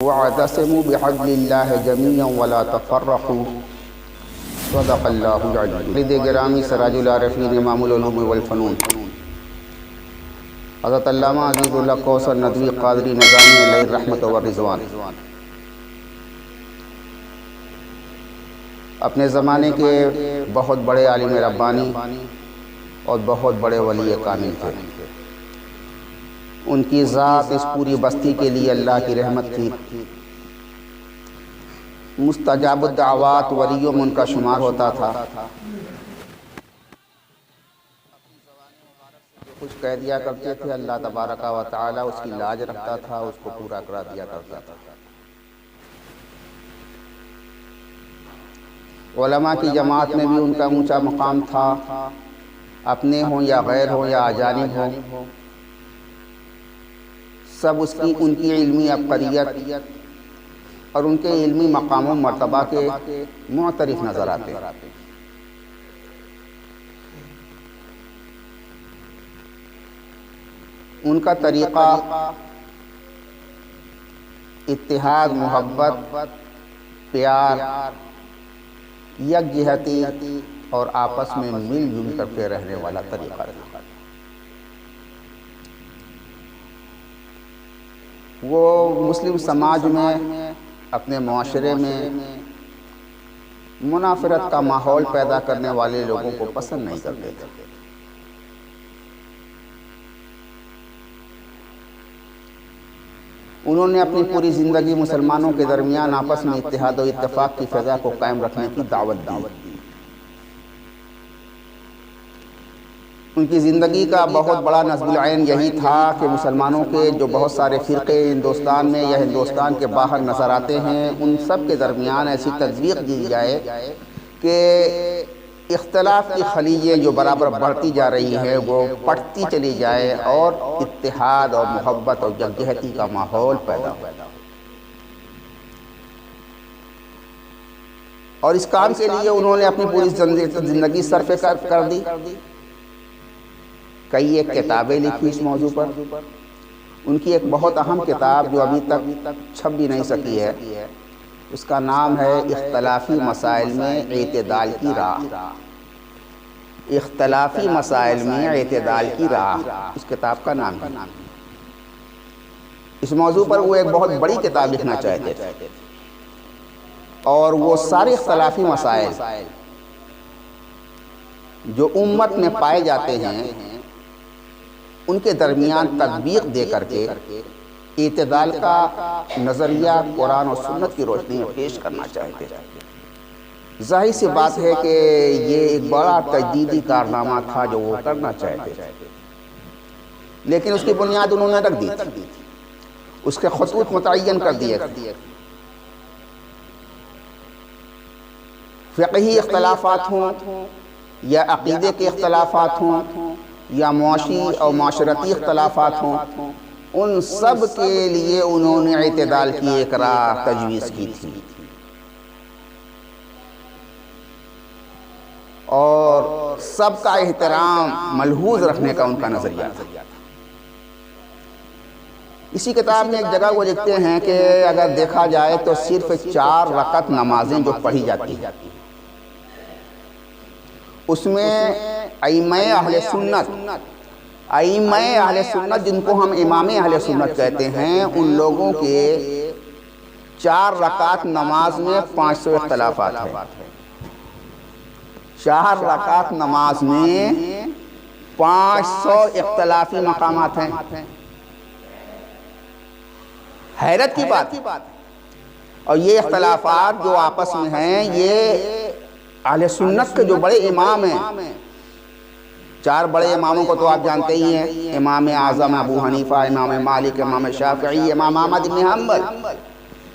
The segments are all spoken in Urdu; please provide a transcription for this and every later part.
واعتصموا بحبل اللہ جمیعا ولا تفرقوا صدق اللہ العظیم۔ والد گرامی سراج العارفین امام العلوم والفنون حضرت علامہ عزیز اللہ کوثر ندوی قادری نظامی علیہ الرحمت والرضوان اپنے زمانے کے بہت بڑے عالم ربانی اور بہت بڑے ولی کامل تھے۔ ان کی ذات اس پوری بستی کے لیے اللہ کی رحمت تھی۔ مستجاب الدعوات ولیوں میں ان کا شمار ہوتا تھا۔ کچھ کہہ دیا کرتے تھے، اللہ تبارک و تعالی اس کی لاج رکھتا تھا، اس کو پورا کرا دیا کرتا تھا۔ علماء کی جماعت میں بھی ان کا اونچا مقام تھا، اپنے ہوں یا غیر ہوں یا اجانب ہوں، سب ان کی علمی عبقریت اور ان کے علمی مقام و مرتبہ کے معترف نظر آتے۔ ان کا طریقہ اتحاد، محبت، پیار، یکجہتی اور آپس میں مل جل کر کے رہنے والا طریقہ تھا۔ وہ مسلم سماج میں، اپنے معاشرے میں منافرت کا ماحول پیدا کرنے والے لوگوں کو پسند نہیں کرتے تھے۔ انہوں نے اپنی پوری زندگی مسلمانوں کے درمیان آپس میں اتحاد و اتفاق کی فضا کو قائم رکھنے کی دعوت دی۔ ان کی زندگی کا بہت بڑا نصب العین یہی تھا کہ مسلمانوں کے جو بہت سارے فرقے ہندوستان میں یا ہندوستان کے باہر نظر آتے ہیں، ان سب کے درمیان ایسی تطبیق دی جائے کہ اختلاف کی خلیجیں جو برابر بڑھتی جا رہی ہیں وہ پٹتی چلی جائے اور اتحاد اور محبت اور یکجہتی کا ماحول پیدا ہو۔ اور اس کام کے لیے انہوں نے اپنی پوری زندگی صرف کر دی۔ کئی ایک کتابیں لکھی اس موضوع پر۔ ان کی ایک بہت اہم کتاب جو ابھی تک چھپ بھی نہیں سکی ہے، اس کا نام ہے اختلافی مسائل میں اعتدال کی راہ۔ اختلافی مسائل میں اعتدال کی راہ اس کتاب کا نام ہے۔ اس موضوع پر وہ ایک بہت بڑی کتاب لکھنا چاہتے تھے، اور وہ سارے اختلافی مسائل جو امت میں پائے جاتے ہیں ان کے درمیان تطبیق دے کر کے اعتدال کا نظریہ قرآن و سنت کی روشنی میں پیش کرنا چاہتے ہیں۔ ظاہر سی بات ہے کہ یہ ایک بڑا تجدیدی کارنامہ تھا جو وہ کرنا چاہتے تھے، لیکن اس کی بنیاد انہوں نے رکھ دی تھی، اس کے خطوط متعین کر دیے۔ فقہی اختلافات ہوں یا عقیدے کے اختلافات ہوں یا معاشی اور معاشرتی اختلافات ہوں، ان سب کے لیے انہوں نے اعتدال کی ایک راہ تجویز کی تھی، اور سب کا احترام ملحوظ رکھنے کا ان کا نظریہ تھا۔ اسی کتاب میں ایک جگہ وہ لکھتے ہیں کہ اگر دیکھا جائے تو صرف 4 رکعت نمازیں جو پڑھی جاتی ہیں، اس میں ائمہ اہل سنت جن کو ہم امام اہل سنت کہتے ہیں، ان لوگوں کے 4 رکعت نماز میں 500 اختلافات ہیں۔ 4 رکعت نماز میں 500 اختلافی مقامات ہیں۔ حیرت کی بات، اور یہ اختلافات جو آپس میں ہیں، یہ اہل سنت کے جو بڑے امام ہیں، 4 بڑے اماموں کو تو آپ جانتے ہی ہیں، امام اعظم ابو حنیفہ، امام مالک، امام شافعی، امام احمد بن حنبل۔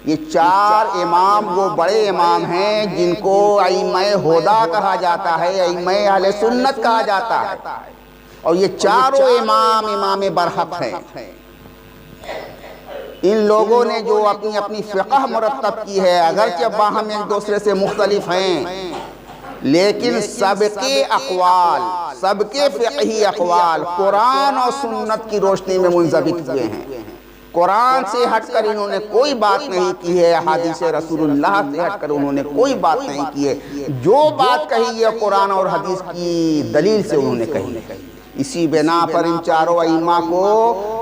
یہ 4 امام وہ بڑے امام ہیں جن کو ائمہ ہدی کہا جاتا ہے، ائمہ اہل سنت کہا جاتا ہے، اور یہ چاروں امام برحق ہیں۔ ان لوگوں نے جو اپنی فقہ مرتب کی ہے، اگرچہ باہم ایک دوسرے سے مختلف ہیں، لیکن سب کے اقوال، سب کے فقہی اقوال قرآن اور سنت کی روشنی میں منضبط ہوئے ہیں۔ قرآن سے ہٹ کر انہوں نے کوئی بات نہیں کی ہے، حدیث رسول اللہ سے ہٹ کر انہوں نے کوئی بات نہیں کی ہے۔ جو بات کہی ہے قرآن اور حدیث کی دلیل سے انہوں نے کہی ہے۔ اسی بنا پر ان چاروں ائمہ کو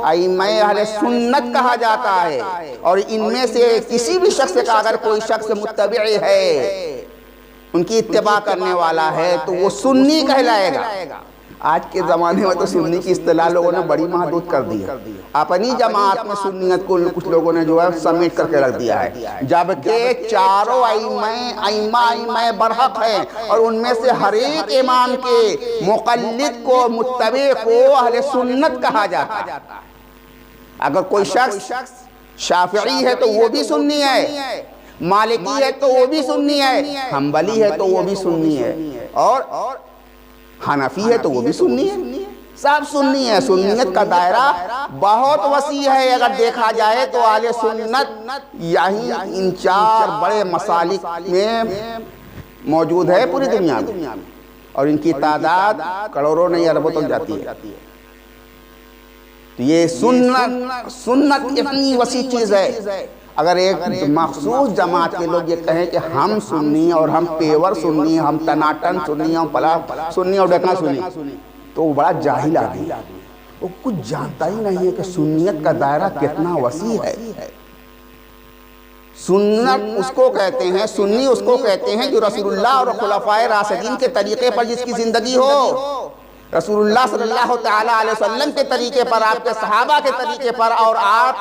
ائمہ اہل سنت کہا جاتا ہے، اور ان میں سے کسی بھی شخص کا اگر کوئی شخص متبع ہے، ان کی اتباع کرنے والا ہے، تو وہ سنی کہلائے گا۔ آج کے زمانے میں تو سنی کی اصطلاح لوگوں نے بڑی محدود کر دی ہے۔ اپنی جماعت میں سنیت کو کچھ لوگوں نے جو ہے سمیٹ کر کے رکھ دیا ہے، جبکہ چاروں ائمہ برحق ہیں، اور ان میں سے ہر ایک امام کے مقلد کو، متبع کو اہل سنت کہا جاتا ہے۔ اگر کوئی شخص شافعی ہے تو وہ بھی سنی ہے، مالکی ہے تو وہ بھی سنی ہے، حنبلی ہے تو وہ بھی سنی ہے، اور حنفی ہے تو وہ بھی سنی ہے، سب سنی ہے۔ سنیت کا دائرہ بہت وسیع ہے۔ اگر دیکھا جائے تو اہل سنت یہی ان چار بڑے مسالک میں موجود ہے پوری دنیا میں، اور ان کی تعداد کروڑوں نہیں اربوں تک جاتی ہے۔ تو یہ سنت اتنی وسیع چیز ہے، اگر ایک مخصوص جماعت کے لوگ یہ کہیں کہ ہم سنی اور ہم پیور سنی، ہم تناٹن سنی، ہم پلا سنی اور ڈکنا سنی، تو وہ بڑا جاہل آدمی، وہ کچھ جانتا ہی نہیں ہے کہ سنیت کا دائرہ کتنا وسیع ہے۔ سنت اس کو کہتے ہیں، سنی اس کو کہتے ہیں جو رسول اللہ اور خلفائے راشدین کے طریقے پر جس کی زندگی ہو، رسول اللہ صلی اللہ تعالیٰ علیہ وسلم کے طریقے پر، آپ کے صحابہ کے طریقے پر، اور آپ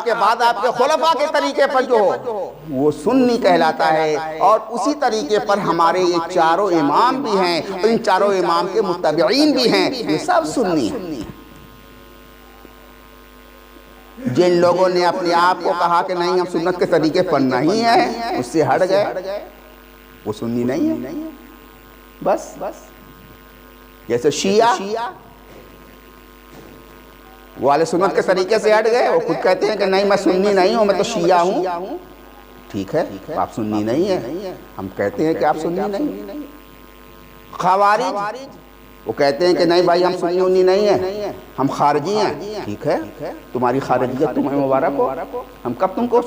کے بعد آپ کے خلفاء کے طریقے پر جو ہو، وہ سنی کہلاتا ہے۔ اور اسی طریقے پر ہمارے یہ چاروں امام بھی ہیں، اور ان چاروں امام کے متبعین بھی ہیں، یہ سب سنی ہیں۔ جن لوگوں نے اپنے آپ کو کہا کہ نہیں ہم سنت کے طریقے پر نہیں ہیں، اس سے ہٹ گئے، وہ سنی نہیں ہے۔ بس جیسے شیعہ، وہ اہل سنت کے طریقے سے ہٹ گئے، وہ خود کہتے ہیں کہ نہیں میں سنی نہیں ہوں، میں تو شیعہ ہوں۔ ٹھیک ہے، آپ سنی نہیں ہیں، ہم کہتے ہیں کہ آپ سنی نہیں۔ خوارج، وہ کہتے ہیں کہ نہیں بھائی ہم سنی نہیں ہیں، ہم خارجی ہیں۔ ٹھیک ہے، تمہاری خارجیت تمہیں مبارک ہو، ہم کب تم کو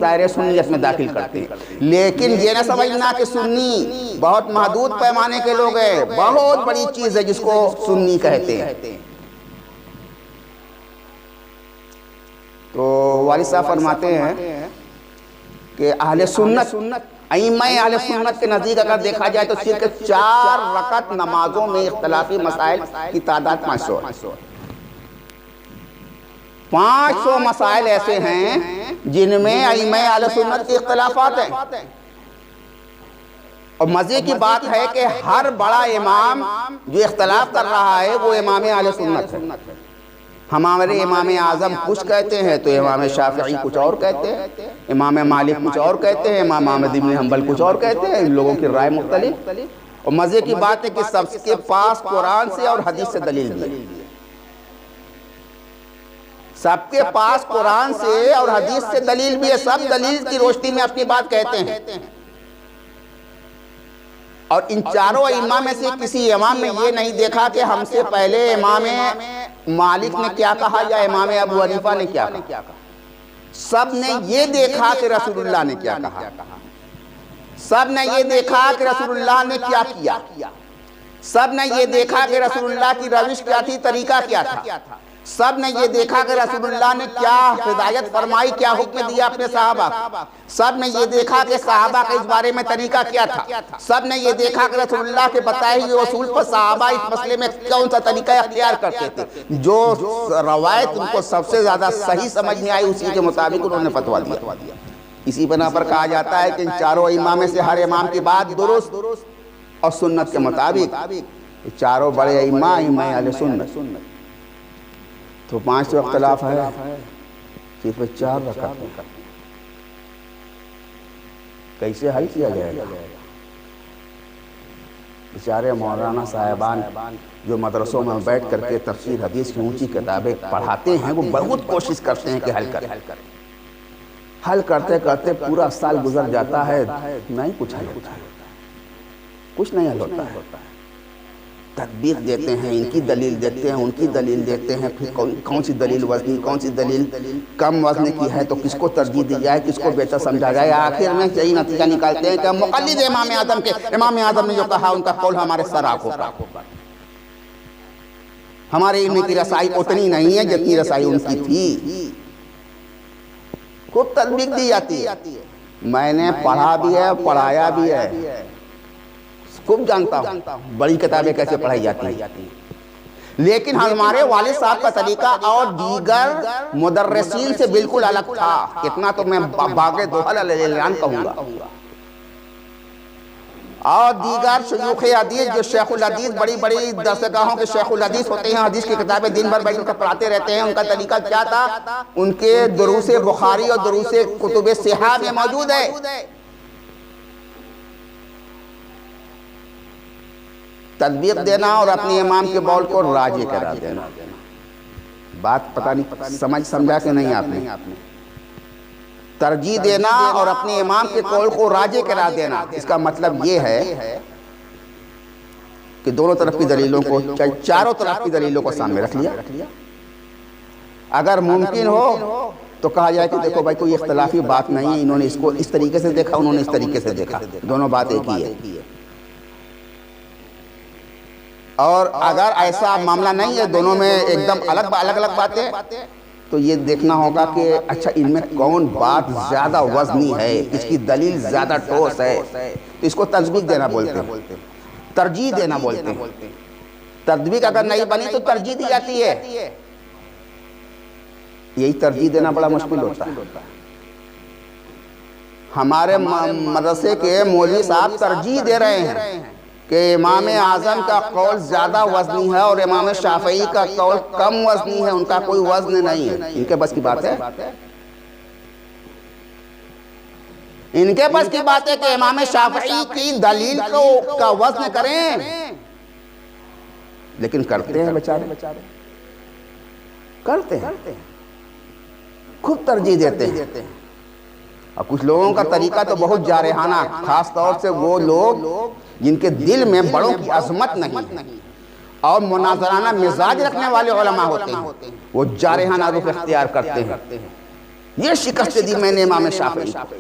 دائرہ سنیت میں داخل کرتے ہیں۔ لیکن یہ نہ سمجھنا کہ سنی بہت محدود پیمانے کے لوگ ہیں، بہت بڑی چیز ہے جس کو سنی کہتے ہیں۔ تو والد صاحب فرماتے ہیں کہ اہل سنت، ائمہ اہل سنت کے نزدیک اگر دیکھا جائے تو صرف 4 رکعت نمازوں میں اختلافی مسائل کی تعداد 500 ہے۔ 500 مسائل ایسے ہیں جن میں ائمہ اہل سنت کے اختلافات ہیں، اور مزے کی بات ہے کہ ہر بڑا امام جو اختلاف کر رہا ہے وہ امام اہل سنت ہے۔ ہمارے امام اعظم کچھ کہتے ہیں تو امام شافعی کچھ اور کہتے ہیں، امام مالک کچھ اور کہتے ہیں، امام احمد بن حنبل کچھ اور کہتے ہیں، ان لوگوں کی رائے مختلف۔ اور مزے کی بات ہے کہ سب کے پاس قرآن سے اور حدیث سے دلیل بھی ہے، سب کے پاس قرآن سے اور حدیث سے دلیل بھی ہے، سب دلیل کی روشنی میں اپنی بات کہتے ہیں۔ اور ان چاروں ائمہ میں سے کسی امام نے یہ نہیں دیکھا کہ ہم سے پہلے امام مالک نے کیا کہا یا امام ابو حنیفہ نے کیا کہا، سب نے یہ دیکھا کہ رسول اللہ نے کیا کہا، سب نے یہ دیکھا کہ رسول اللہ نے کیا کیا، سب نے یہ دیکھا کہ رسول اللہ کی روش کیا تھی، طریقہ کیا تھا، سب نے یہ دیکھا کہ رسول اللہ نے کیا ہدایت فرمائی، کیا حکم دیا اپنے صحابہ، سب نے یہ دیکھا کہ صحابہ کا اس بارے میں طریقہ کیا تھا، سب نے یہ دیکھا کہ رسول اللہ کے بتائے ہوئے اصول پر صحابہ اس مسئلے میں کون سا طریقہ اختیار کرتے تھے، جو روایت ان کو سب سے زیادہ صحیح سمجھ میں آئی اسی کے مطابق انہوں نے فتویٰ دیا۔ اسی بنا پر کہا جاتا ہے کہ ان چاروں امام میں سے ہر امام کی بات درست اور سنت کے مطابق، چاروں بڑے ائمہ اہل سنت۔ تو 500 اختلاف ہے، صرف 4 رکعت کیسے حل کیا جائے گا؟ بیچارے مولانا صاحبان جو مدرسوں میں بیٹھ کر کے تفسیر حدیث کی اونچی کتابیں پڑھاتے ہیں، وہ بہت کوشش کرتے ہیں کہ حل کریں، حل کرتے کرتے پورا سال گزر جاتا ہے، نہیں کچھ حل ہوتا ہے، کچھ نہیں حل ہوتا ہے۔ تطبیق دیتے ہیں، ان کی دلیل دیتے ہیں، ان کی دلیل دیتے ہیں، پھر کون سی دلیل وزنی، کون سی دلیل کم وزن کی ہے تو کس کو ترجیح دی جائے، کس کو بہتر سمجھا جائے. آخر میں یہی نتیجہ نکالتے ہیں کہ ہم مقلد امام اعظم کے، امام اعظم نے جو کہا ان کا قول ہمارے سر آنکھوں پر. ہمارے علم کی رسائی اتنی نہیں ہے جتنی رسائی ان کی تھی. خوب تطبیق دی جاتی ہے. میں نے پڑھا بھی ہے، پڑھایا بھی ہے، خوب جانتا ہوں بڑی کتابیں کیسے پڑھائی جاتی ہیں. لیکن ہمارے والد صاحب کا طریقہ اور دیگر مدرسین سے بالکل الگ تھا. اتنا تو میں باغ دوحہ الاعلان کہوں گا. اور دیگر شیوخ حدیث جو شیخ الحدیث، بڑی بڑی درسگاہوں کے شیخ الحدیث ہوتے ہیں، حدیث کی کتابیں دن بھر بیٹھ کر پڑھاتے رہتے ہیں، ان کا طریقہ کیا تھا؟ ان کے دروس بخاری اور دروس کتب صحاح میں موجود ہے. تطبیق دینا اور اپنے امام کے قول کو راجح کرا دینا. بات پتہ نہیں سمجھا کہ نہیں آپ نے. ترجیح دینا اور اپنے امام کے قول کو راجح کرا دینا، اس کا مطلب یہ ہے کہ دونوں طرف کی دلیلوں کو، چاروں طرف کی دلیلوں کو سامنے رکھ لیا. اگر ممکن ہو تو کہا جائے کہ دیکھو بھائی کوئی اختلافی بات نہیں ہے، انہوں نے اس کو اس طریقے سے دیکھا، انہوں نے اس طریقے سے دیکھا، دونوں بات ایک ہی ہے. اور اگر ایسا معاملہ نہیں ہے، دونوں میں ایک دم الگ الگ باتیں، تو یہ دیکھنا ہوگا کہ اچھا ان میں کون بات زیادہ وزنی ہے، اس کی دلیل زیادہ ٹھوس ہے، تو اس کو تطبیق دینا بولتے ہیں، ترجیح دینا بولتے ہیں. تطبیق اگر نہیں بنی تو ترجیح دی جاتی ہے. یہی ترجیح دینا بڑا مشکل ہوتا ہے. ہمارے مدرسے کے مولوی صاحب ترجیح دے رہے ہیں کہ امام اعظم کا قول زیادہ وزنی ہے اور امام شافعی کا قول کم وزنی ہے، ان کا کوئی وزن نہیں ہے. ان کے بس کی بات ہے، ان کے بس کی بات ہے کہ امام شافعی کی دلیل کا وزن کریں، لیکن کرتے ہیں بیچارے، کرتے ہیں، خود ترجیح دیتے ہیں. اور کچھ لوگوں کا طریقہ تو بہت جارحانہ، خاص طور سے وہ لوگ جن کے دل میں بڑوں کی عظمت نہیں اور مناظرانہ مزاج رکھنے والے علماء ہوتے ہیں، وہ جارحانہ رخ اختیار کرتے ہیں. یہ شکست دی میں نے امام شافعی کو،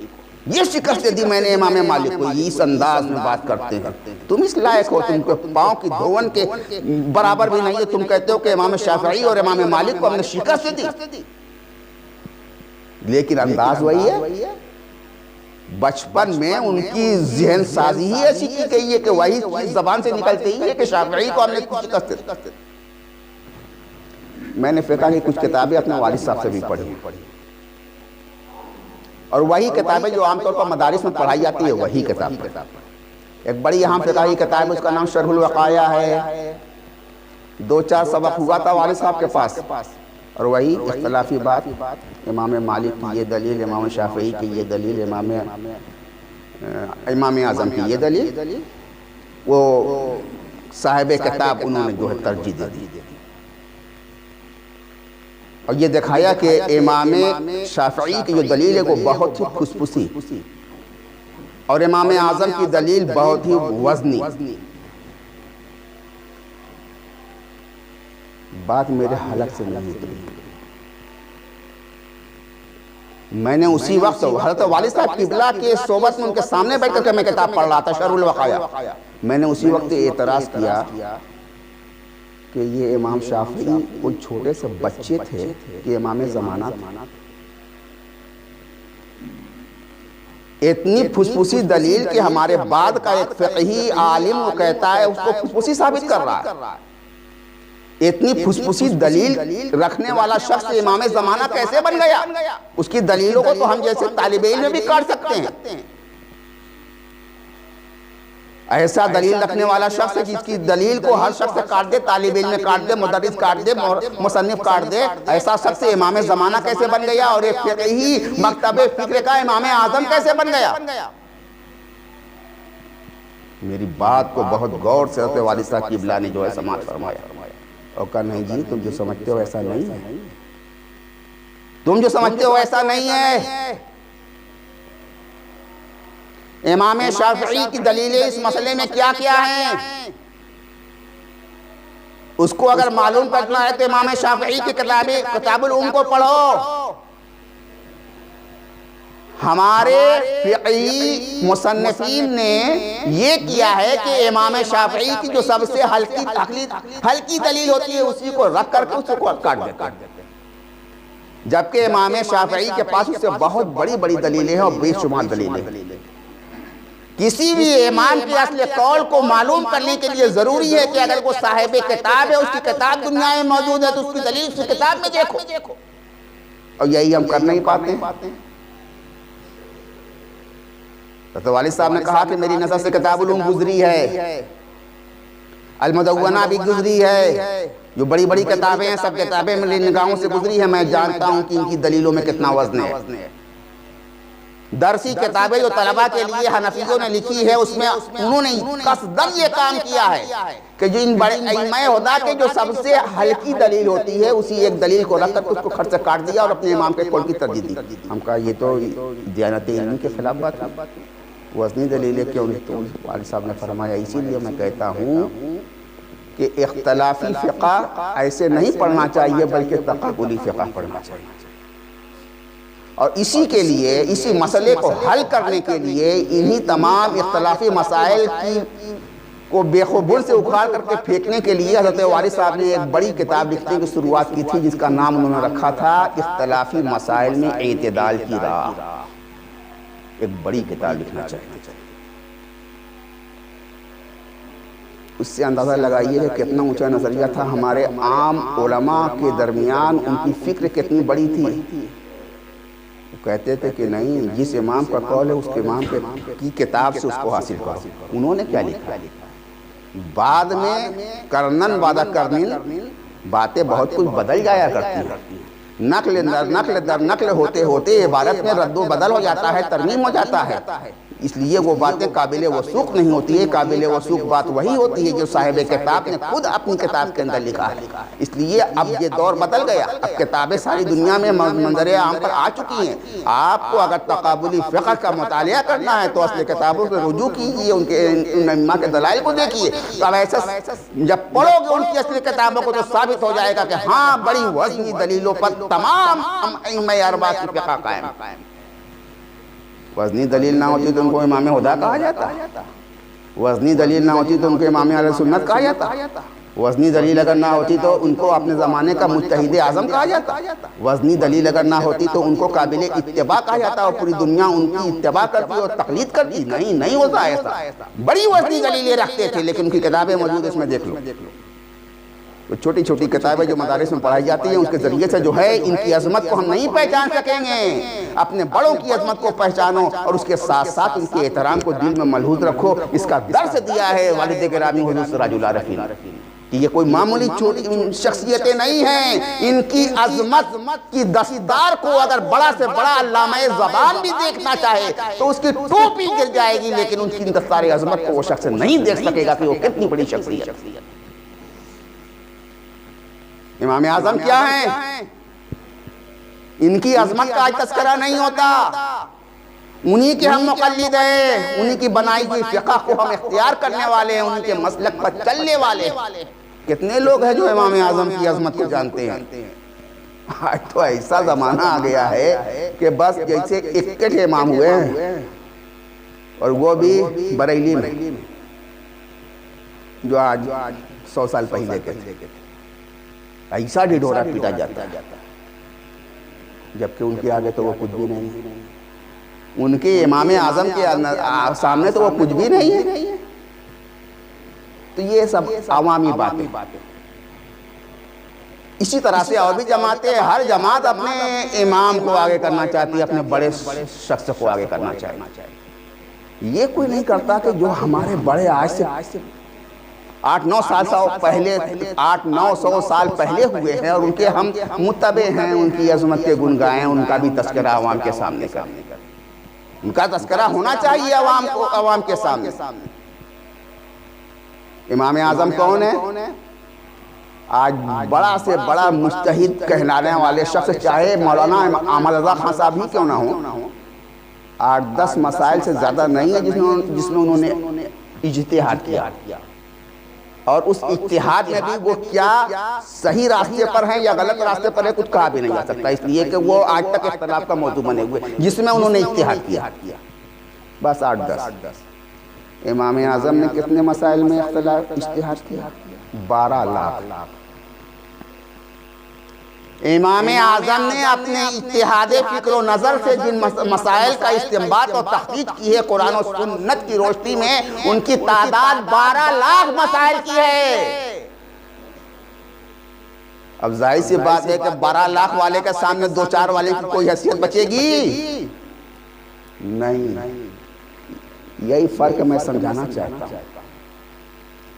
یہ شکست دی میں نے امام مالک کو، اس انداز میں بات کرتے ہیں. تم اس لائق ہو، تم کو پاؤں کی دھون کے برابر بھی نہیں ہے، تم کہتے ہو کہ امام شافعی اور امام مالک کو ہم نے شکست دی. لیکن انداز وہی ہے. بچپن میں ان کی ذہن سازی ہی ایسی کی گئی ہے کہ وہی چیز زبان سے نکلتی ہی ہے کہ شافعی کو ہم نے شکست دی. میں نے فقہ کی کچھ کتابیں اپنے والد صاحب سے بھی پڑھی، اور وہی کتابیں جو عام طور پر مدارس میں پڑھائی جاتی ہے وہی کتاب. ایک بڑی اہم فقہ کی کتاب ہے، اس کا نام شرح الوقایہ ہے. 2-4 سبق ہوا تھا والد صاحب کے پاس، اور وہی اختلافی بات، امام مالک کی یہ دلیل، امام شافعی کی یہ دلیل، امام اعظم کی یہ دلیل، وہ صاحب کتاب انہوں نے جو ہے ترجیح دے دی. اور یہ دکھایا کہ امام شافعی کی جو دلیل ہے وہ بہت ہی خصوصی، اور امام اعظم کی دلیل بہت ہی وزنی. بات میرے حلق سے نہیں اتری. میں نے اسی وقت حضرت والد صاحب قبلہ کے صحبت میں ان کے سامنے بیٹھ کر کے میں کتاب پڑھ رہا تھا، شرح الوقایہ. میں نے اسی وقت اعتراض کیا کہ یہ امام شافعی کوئی چھوٹے سے بچے تھے کہ امام زمانہ تھے. اتنی پھسپھسی دلیل کہ ہمارے بعد کا ایک فقہی عالم وہ کہتا ہے، اس کو پھسپھسی ثابت کر رہا ہے. اتنی پھسپھسی دلیل رکھنے والا شخص امام زمانہ کیسے بن گیا؟ اس کی دلیلوں کو تو ہم جیسے طالب علم بھی کاٹ سکتے ہیں. ایسا دلیل رکھنے والا شخص ہے جس کی دلیل کو ہر شخص کاٹ دے، طالب علم کاٹ دے، مدرس کاٹ دے، مصنف کاٹ دے، ایسا شخص امام زمانہ کیسے بن گیا؟ اور ایک فقہی مکتب فکر کا امام اعظم کیسے بن گیا؟ میری بات کو بہت غور سے حضرت والد صاحب قبلہ نے جو ہے سماعت فرمایا، اور کہا نہیں جی تم جو سمجھتے ہو ایسا نہیں ہے، تم جو سمجھتے ہو ایسا نہیں ہے. امام شافعی کی دلیلیں اس مسئلے میں کیا ہیں؟ اس کو اگر معلوم کرنا ہے تو امام شافعی کی کتاب الام کو پڑھو. ہمارے فقہی مصنفین نے یہ کیا ہے کہ امام شافعی کی جو سب سے ہلکی دلیل ہوتی ہے اسی کو رکھ کر کے اس کو کاٹ دیتے ہیں، جبکہ امام شافعی کے پاس اس سے بہت بڑی بڑی دلیلیں ہیں اور بے شمار دلیلیں. کسی بھی امام کے اصل قول کو معلوم کرنے کے لیے ضروری ہے کہ اگر وہ صاحب کتاب ہے، اس کی کتاب دنیا میں موجود ہے تو اس کی دلیل اس کی کتاب میں دیکھو. اور یہی ہم کر نہیں پاتے ہیں. تو والد صاحب نے کہا کہ میری نظر سے کتاب العلوم گزری ہے، المدونہ بھی گزری ہے، جو بڑی بڑی کتابیں ہیں سب کتابیں میری نگاہوں سے گزری ہیں. میں جانتا ہوں کہ ان کی دلیلوں میں کتنا وزن ہے. درسی کتابیں جو طلباء کے لیے حنفیوں نے لکھی ہے اس میں انہوں نے قصداً یہ کام کیا ہے کہ جو ان بڑے ائمہ ہدا کے جو سب سے ہلکی دلیل ہوتی ہے اسی ایک دلیل کو رکھ کر اس کو خط سے کاٹ دیا اور اپنے امام کے قول کی ترجیح دی. ہم کہا یہ تو دیانت علمی کے خلاف بات ہے، وزنی دلیلیں کیوں نہیں؟ تو والد صاحب نے فرمایا اسی لیے میں کہتا ہوں کہ اختلافی فقہ ایسے نہیں پڑھنا چاہیے بلکہ تقابلی فقہ پڑھنا چاہیے. اور اسی کے لیے اسی مسئلے کو حل کرنے کے لیے انہی تمام اختلافی مسائل کو بے خبر سے اکھاڑ کر کے پھینکنے کے لیے حضرت والد صاحب نے ایک بڑی کتاب لکھنے کی شروعات کی تھی جس کا نام انہوں نے رکھا تھا اختلافی مسائل میں اعتدال کی راہ. ایک بڑی کتاب لکھنا چاہیے. اس سے اندازہ لگائیے کہ کتنا اونچا نظریہ تھا ہمارے عام علماء کے درمیان، ان کی فکر کتنی بڑی تھی. وہ کہتے تھے کہ نہیں، جس امام کا قول ہے اس کے امام کی کتاب سے اس کو حاصل کرو. انہوں نے کیا لکھا؟ بعد میں کرنن وعدہ کرنن باتیں بہت کچھ بدل جایا کرتی ہیں. نقل در نقل ہوتے ہوتے عبارت میں رد و بدل ہو جاتا ہے، ترمیم ہو جاتا ہے. اس لیے وہ باتیں قابل وثوق نہیں ہوتی ہے. قابل وثوق بات وہی ہوتی ہے جو صاحب کتاب نے خود اپنی کتاب کے اندر لکھا ہے. اس لیے اب یہ دور بدل گیا، اب کتابیں ساری دنیا میں منظر عام پر آ چکی ہیں. آپ کو اگر تقابلی فقہ کا مطالعہ کرنا ہے تو اصل کتابوں سے رجوع کیجیے، ان کے ائمہ کے دلائل کو دیکھیے. تو اب ایسا جب پڑھو گے ان کی اصل کتابوں کو تو ثابت ہو جائے گا کہ ہاں بڑی وزنی دلیلوں پر تمام ائمہ اربعہ کی فقہ قائم. وزنی دلیل نہ ہوتی تو ان کو امام ہدا کہا جاتا، وزنی دلیل نہ ہوتی تو ان کو امام اہل سنت کہا جاتا، وزنی دلیل اگر نہ ہوتی تو ان کو اپنے زمانے کا مجتہد اعظم کہا جاتا، وزنی دلیل اگر نہ ہوتی تو ان کو قابل اتباع کہا جاتا اور پوری دنیا ان کی اتباع کرتی اور تقلید کرتی. نہیں ہوتا ایسا. بڑی وزنی دلیلیں رکھتے تھے لیکن ان کی کتابیں موجود اس میں دیکھ لو. چھوٹی چھوٹی کتابیں جو مدارس میں پڑھائی جاتی ہیں اس کے ذریعے سے جو ہے ان کی عظمت کو ہم نہیں پہچان سکیں گے. اپنے بڑوں کی عظمت کو پہچانو اور اس کے ساتھ ساتھ ان کے احترام کو دل میں ملحوظ رکھو. اس کا درس دیا ہے والد گرامی حضور سراج العارفین کہ یہ کوئی معمولی چھوٹی شخصیتیں نہیں ہیں. ان کی عظمت کی دستار کو اگر بڑا سے بڑا علامہ زبان بھی دیکھنا چاہے تو اس کی ٹوپی گر جائے گی، لیکن ان کی دستار عظمت کو وہ شخص نہیں دیکھ سکے گا کہ وہ کتنی بڑی شخصیت ہے. امام اعظم کیا ہیں؟ ان کی عظمت کا آج تذکرہ نہیں ہوتا. انہی کے ہم مقلد ہیں، انہی کی بنائی ہوئی فقہ کو ہم اختیار کرنے والے ہیں، انہی کے مسلک پر چلنے والے ہیں. کتنے لوگ ہیں جو امام اعظم کی عظمت کو جانتے ہیں؟ آج تو ایسا زمانہ آ گیا ہے کہ بس جیسے اکٹ امام ہوئے ہیں، اور وہ بھی بریلی میں، جو آج 100 سال پہلے کے تھے. ایسا ڈھڈورا پیٹا جاتا ہے جبکہ ان کے آگے تو وہ کچھ بھی نہیں ہے. ان کے امام اعظم کے سامنے تو وہ کچھ بھی نہیں ہے. تو یہ سب عوامی باتیں. اسی طرح سے اور بھی جماعتیں، ہر جماعت اپنے امام کو آگے کرنا چاہتی ہے، اپنے بڑے شخص کو آگے کرنا چاہیے. یہ کوئی نہیں کرتا کہ جو ہمارے بڑے آج سے 800-900 سال پہلے ہوئے ہیں اور ان کے ہم متبع ہیں، ان کی عظمت کے گن گائیں، ان کا بھی تذکرہ عوام کے سامنے کرنے کا. ان کا تذکرہ ہونا چاہیے عوام کے سامنے. امام اعظم کون ہے؟ آج بڑا سے بڑا مجتہد کہلانے والے شخص، چاہے مولانا احمد رضا خان صاحب ہی کیوں نہ ہوں، 8-10 مسائل سے زیادہ نہیں ہے جس میں انہوں نے اجتہاد کیا. اور اس اتحاد میں بھی وہ کیا صحیح راستے پر ہیں یا غلط راستے پر ہیں کچھ کہا بھی نہیں جا سکتا، اس لیے کہ وہ آج تک اختلاف کا موضوع بنے ہوئے جس میں انہوں نے اتحاد کیا بس 8-10۔ امام اعظم نے کتنے مسائل میں اتحاد کیا؟ 12 لاکھ۔ امام اعظم نے اپنے اتحاد فکر و نظر سے جن مسائل کا استنباط اور تخریج کی ہے قرآن و سنت کی روشنی میں، ان کی تعداد 12 لاکھ مسائل کی ہے۔ اب ظاہر سی بات ہے کہ 12 لاکھ والے کے سامنے 2-4 والے کی کوئی حیثیت بچے گی نہیں۔ یہی فرق میں سمجھانا چاہتا ہوں۔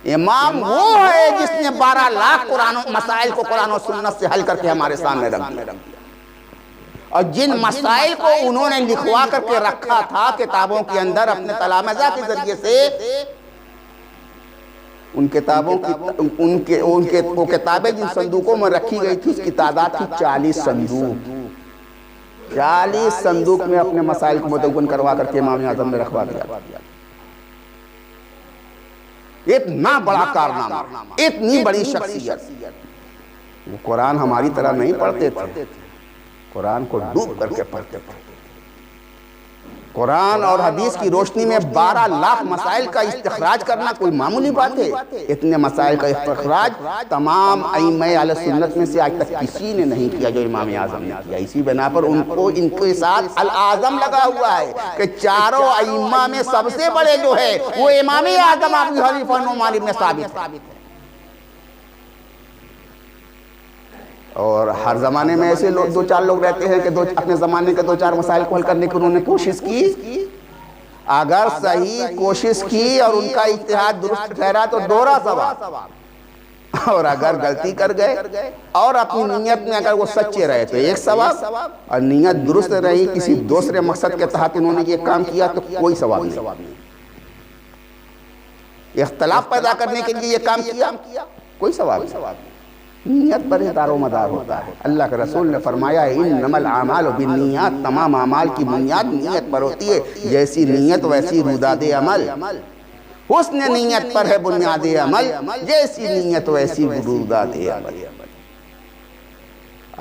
امام وہ ہے جس نے 12 لاکھ مسائل کو قرآن و سنت سے حل کر کے ہمارے سامنے رکھ دیا، اور جن مسائل کو انہوں نے لکھوا کر کے رکھا تھا کتابوں کے اندر اپنے تلامذہ کے ذریعے سے، ان کتابوں کی وہ کتابیں جن صندوقوں میں رکھی گئی تھی اس کی تعداد تھی 40 صندوق۔ 40 صندوق میں اپنے مسائل کو مدون کروا کر کے امام اعظم نے رکھوا دیا۔ اتنا بڑا کارنامہ، اتنی بڑی شخصیت۔ وہ قرآن ہماری طرح نہیں پڑھتے تھے، قرآن کو ڈوب کر کے پڑھتے تھے۔ قرآن اور حدیث کی روشنی میں 12 لاکھ مسائل کا استخراج کرنا کوئی معمولی بات ہے؟ اتنے مسائل کا استخراج تمام ائمہ اہل سنت میں سے آج تک کسی نے نہیں کیا جو امام اعظم نے کیا۔ اسی بنا پر ان کے ساتھ الاعظم لگا ہوا ہے کہ چاروں ائمہ میں سب سے بڑے جو ہے وہ امام اعظم ابو حنیفہ نعمان بن ثابت ہے۔ اور ہر زمانے میں ایسے 2-4 لوگ رہتے ہیں کہ اپنے زمانے کے 2-4 مسائل کو حل کرنے کی انہوں نے کوشش کی، اگر صحیح کوشش کی اور ان کا اجتہاد درست ٹھہرا تو دوہرا ثواب، اور اگر غلطی کر گئے اور اپنی نیت میں اگر وہ سچے رہے تو ایک ثواب، اور نیت درست رہی کسی دوسرے مقصد کے تحت انہوں نے یہ کام کیا تو کوئی ثواب نہیں۔ اختلاف پیدا کرنے کے لیے یہ کام کیا، کوئی ثواب نہیں۔ نیت پر دار و مدار ہوتا ہے۔ اللہ کے رسول نے فرمایا ہے انما الاعمال بالنیات، تمام اعمال کی بنیاد نیت پر ہوتی ہے، جیسی نیت ویسی روداد عمل۔ حسن نیت پر ہے بنیاد عمل، جیسی نیت ویسی روداد عمل۔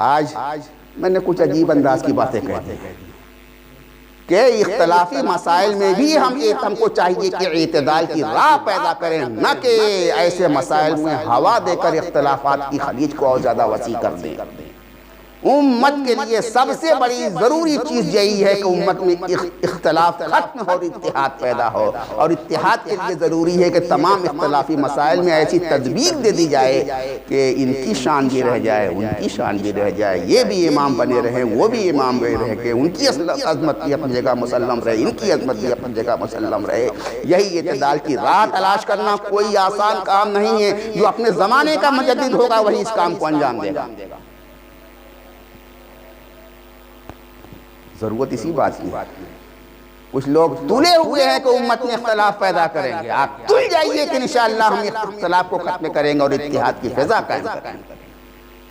آج میں نے کچھ عجیب انداز کی باتیں کہہ دی کہ اختلافی مسائل میں بھی ہم کو چاہیے کہ اعتدال کی راہ پیدا کریں، نہ کہ ایسے مسائل میں ہوا دے کر اختلافات کی خلیج کو اور زیادہ وسیع کر دیں۔ امت کے لیے سب سے بڑی ضروری چیز یہی ہے کہ امت میں اختلاف ختم ہو اور اتحاد پیدا ہو، اور اتحاد کے لیے ضروری ہے کہ تمام اختلافی مسائل میں ایسی تدبیر دے دی جائے کہ ان کی شان بھی رہ جائے، ان کی شان بھی رہ جائے، یہ بھی امام بنے رہیں، وہ بھی امام بنے رہے کہ ان کی عظمت بھی اپنی جگہ مسلم رہے، ان کی عظمت بھی اپنی جگہ مسلم رہے۔ یہی اعتدال کی راہ تلاش کرنا کوئی آسان کام نہیں ہے۔ جو اپنے زمانے کا مجدد ہوگا وہی اس کام کو انجام دے گا۔ ضرورت اسی بات کی۔ کچھ لوگ تلے ہوئے ہیں کہ امت میں اختلاف پیدا کریں گے، آپ تل جائیے کہ انشاءاللہ ہم اختلاف کو ختم کریں گے اور اتحاد کی فضا قائم کریں گے۔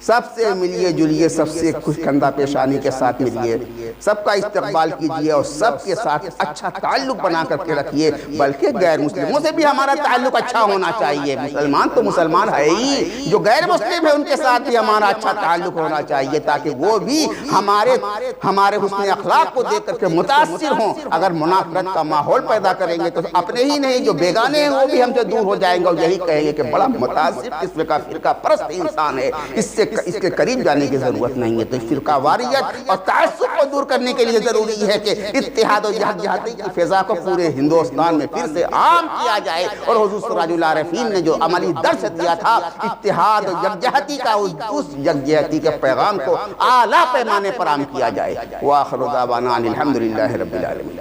سب سے ملیے جلیے، سب سے خوش کندہ پیشانی کے ساتھ ملیے، سب کا استقبال کیجئے اور سب کے ساتھ اچھا تعلق بنا کر کے رکھیے، بلکہ غیر مسلموں سے بھی ہمارا تعلق اچھا ہونا چاہیے۔ مسلمان تو مسلمان ہے ہی، جو غیر مسلم ہے ان کے ساتھ بھی ہمارا اچھا تعلق ہونا چاہیے، تاکہ وہ بھی ہمارے حسن اخلاق کو دیکھ کر کے متاثر ہوں۔ اگر منافرت کا ماحول پیدا کریں گے تو اپنے ہی نہیں جو بیگانے ہیں وہ بھی ہم سے دور ہو جائیں گے اور یہی کہیں گے کہ بڑا متاثر قسم کا فرقہ پرست انسان ہے، اس کے قریب جانے کی ضرورت نہیں ہے۔ تو فرقہ واریت اور تعصب کو دور کرنے کے لیے ضروری ہے کہ اتحاد و یکجہتی کی فضا کو پورے ہندوستان میں پھر سے عام کیا جائے، اور حضور سراج العارفین نے جو عملی درس دیا تھا اتحاد و یکجہتی کا، اس یکجہتی کے پیغام کو اعلیٰ پیمانے پر عام کیا جائے۔ وآخر دعوانا الحمدللہ رب العالمین۔